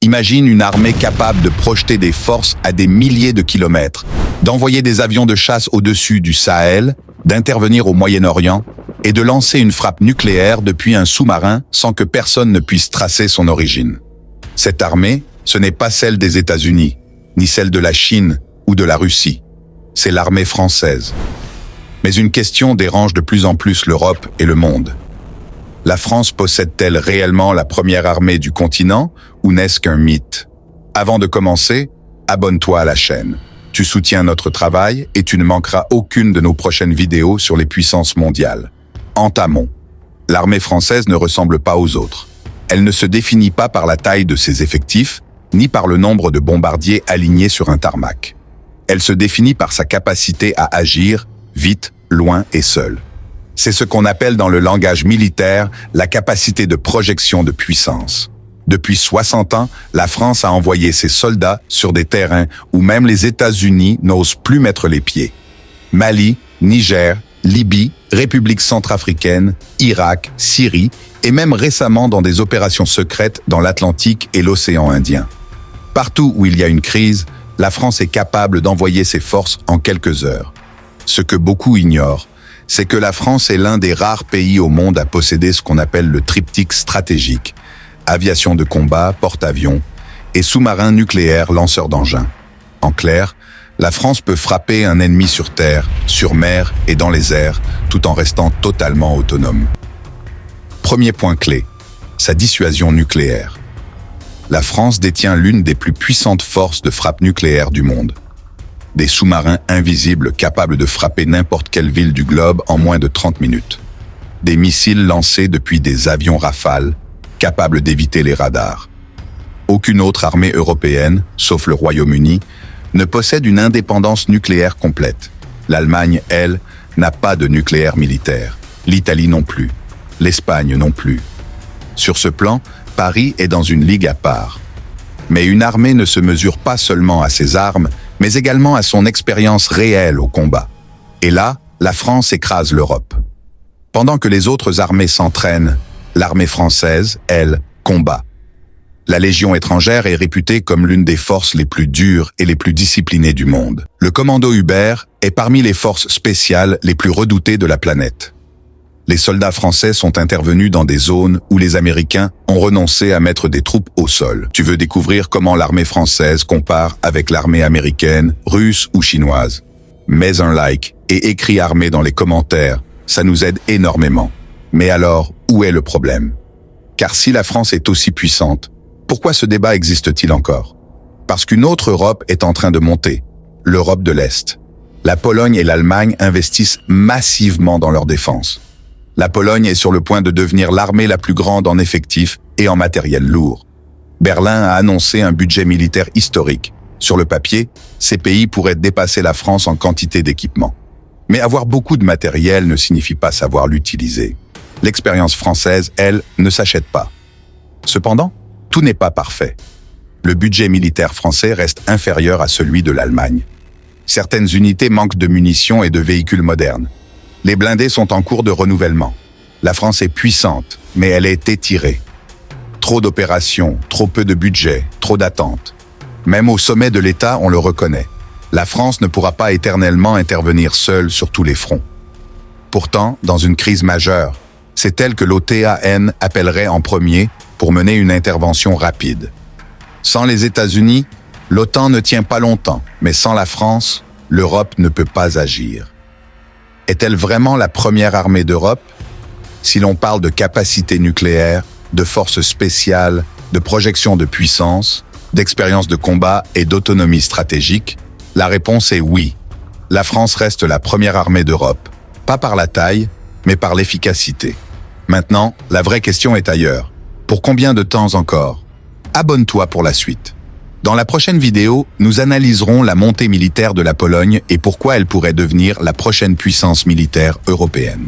Imagine une armée capable de projeter des forces à des milliers de kilomètres, d'envoyer des avions de chasse au-dessus du Sahel, d'intervenir au Moyen-Orient et de lancer une frappe nucléaire depuis un sous-marin sans que personne ne puisse tracer son origine. Cette armée, ce n'est pas celle des États-Unis, ni celle de la Chine ou de la Russie. C'est l'armée française. Mais une question dérange de plus en plus l'Europe et le monde. La France possède-t-elle réellement la première armée du continent ou n'est-ce qu'un mythe? Avant de commencer, abonne-toi à la chaîne. Tu soutiens notre travail et tu ne manqueras aucune de nos prochaines vidéos sur les puissances mondiales. Entamons. L'armée française ne ressemble pas aux autres. Elle ne se définit pas par la taille de ses effectifs, ni par le nombre de bombardiers alignés sur un tarmac. Elle se définit par sa capacité à agir, vite, loin et seul. C'est ce qu'on appelle dans le langage militaire la capacité de projection de puissance. Depuis 60 ans, la France a envoyé ses soldats sur des terrains où même les États-Unis n'osent plus mettre les pieds. Mali, Niger, Libye, République centrafricaine, Irak, Syrie et même récemment dans des opérations secrètes dans l'Atlantique et l'océan Indien. Partout où il y a une crise, la France est capable d'envoyer ses forces en quelques heures. Ce que beaucoup ignorent, c'est que la France est l'un des rares pays au monde à posséder ce qu'on appelle le triptyque stratégique, aviation de combat, porte-avions et sous-marins nucléaires lanceurs d'engins. En clair, la France peut frapper un ennemi sur terre, sur mer et dans les airs, tout en restant totalement autonome. Premier point clé, sa dissuasion nucléaire. La France détient l'une des plus puissantes forces de frappe nucléaire du monde. Des sous-marins invisibles capables de frapper n'importe quelle ville du globe en moins de 30 minutes. Des missiles lancés depuis des avions Rafale, capables d'éviter les radars. Aucune autre armée européenne, sauf le Royaume-Uni, ne possède une indépendance nucléaire complète. L'Allemagne, elle, n'a pas de nucléaire militaire. L'Italie non plus. L'Espagne non plus. Sur ce plan, Paris est dans une ligue à part. Mais une armée ne se mesure pas seulement à ses armes, mais également à son expérience réelle au combat. Et là, la France écrase l'Europe. Pendant que les autres armées s'entraînent, l'armée française, elle, combat. La Légion étrangère est réputée comme l'une des forces les plus dures et les plus disciplinées du monde. Le commando Hubert est parmi les forces spéciales les plus redoutées de la planète. Les soldats français sont intervenus dans des zones où les Américains ont renoncé à mettre des troupes au sol. Tu veux découvrir comment l'armée française compare avec l'armée américaine, russe ou chinoise? Mets un like et écris armée dans les commentaires, ça nous aide énormément. Mais alors, où est le problème? Car si la France est aussi puissante, pourquoi ce débat existe-t-il encore? Parce qu'une autre Europe est en train de monter, l'Europe de l'Est. La Pologne et l'Allemagne investissent massivement dans leur défense. La Pologne est sur le point de devenir l'armée la plus grande en effectifs et en matériel lourd. Berlin a annoncé un budget militaire historique. Sur le papier, ces pays pourraient dépasser la France en quantité d'équipement. Mais avoir beaucoup de matériel ne signifie pas savoir l'utiliser. L'expérience française, elle, ne s'achète pas. Cependant, tout n'est pas parfait. Le budget militaire français reste inférieur à celui de l'Allemagne. Certaines unités manquent de munitions et de véhicules modernes. Les blindés sont en cours de renouvellement. La France est puissante, mais elle est étirée. Trop d'opérations, trop peu de budget, trop d'attentes. Même au sommet de l'État, on le reconnaît. La France ne pourra pas éternellement intervenir seule sur tous les fronts. Pourtant, dans une crise majeure, c'est elle que l'OTAN appellerait en premier pour mener une intervention rapide. Sans les États-Unis, l'OTAN ne tient pas longtemps, mais sans la France, l'Europe ne peut pas agir. Est-elle vraiment la première armée d'Europe? Si l'on parle de capacité nucléaire, de forces spéciales, de projection de puissance, d'expérience de combat et d'autonomie stratégique, la réponse est oui. La France reste la première armée d'Europe, pas par la taille, mais par l'efficacité. Maintenant, la vraie question est ailleurs. Pour combien de temps encore? Abonne-toi pour la suite. Dans la prochaine vidéo, nous analyserons la montée militaire de la Pologne et pourquoi elle pourrait devenir la prochaine puissance militaire européenne.